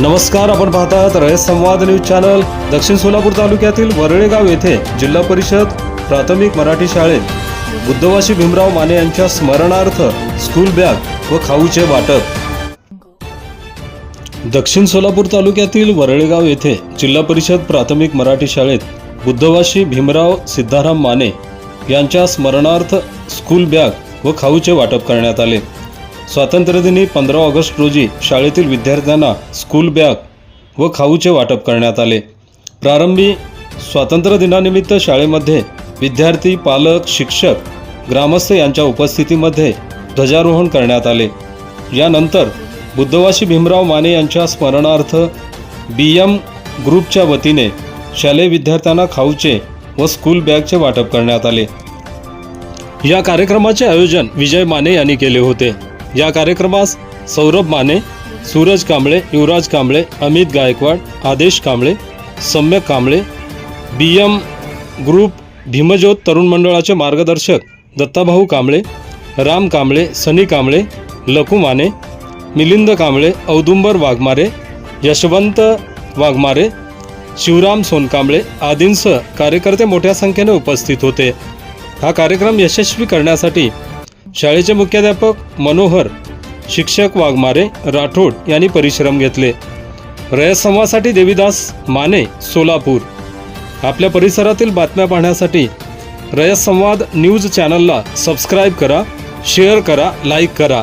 नमस्कार, आपण पाहतात रयत संवाद न्यूज चॅनल। दक्षिण सोलापूर तालुक्यातील वरळेगाव येथे जिल्हा परिषद प्राथमिक मराठी शाळेत बुद्धवासी भीमराव माने यांच्या स्मरणार्थ स्कूल बॅग व खाऊचे वाटप। दक्षिण सोलापूर तालुक्यातील वरळेगाव येथे जिल्हा परिषद प्राथमिक मराठी शाळेत बुद्धवासी भीमराव सिद्धाराम माने यांच्या स्मरणार्थ स्कूल बॅग व खाऊचे वाटप करण्यात आले। स्वातंत्र्यदिनी 15 ऑगस्ट रोजी शाळेतील विद्यार्थ्यांना स्कूल बॅग व खाऊचे वाटप करण्यात आले। प्रारंभी स्वातंत्र्य दिनानिमित्त शाळेमध्ये विद्यार्थी, पालक, शिक्षक, ग्रामस्थ यांच्या उपस्थितीमध्ये ध्वजारोहण करण्यात आले। यानंतर बुद्धवासी भीमराव माने यांच्या स्मरणार्थ BM ग्रुपच्या वतीने शालेय विद्यार्थ्यांना खाऊचे व स्कूल बॅगचे वाटप करण्यात आले। या कार्यक्रमाचे आयोजन विजय माने यांनी केले होते। या कार्यक्रमास सौरभ माने, सूरज कांबळे, युवराज कांबळे, अमित गायकवाड, आदेश कांबळे, सम्यक कांबळे, BM ग्रुप भीमज्योत तरुण मंडळाचे मार्गदर्शक दत्ताभाऊ कांबळे, राम कांबळे, सनी कांबळे, लखू माने, मिलिंद कांबळे, औदुंबर वाघमारे, यशवंत वाघमारे, शिवराम सोनकांबळे आदींसह कार्यकर्ते मोठ्या संख्येने उपस्थित होते। हा कार्यक्रम यशस्वी करण्यासाठी शाळेचे मुख्याध्यापक मनोहर, शिक्षक वाघमारे, राठोड यांनी परिश्रम घेतले। रयत संवादसाठी देविदास माने, सोलापूर। आपल्या परिसरातील बातम्या पाहण्यासाठी रयत संवाद न्यूज चॅनलला सबस्क्राईब करा, शेअर करा, लाईक करा।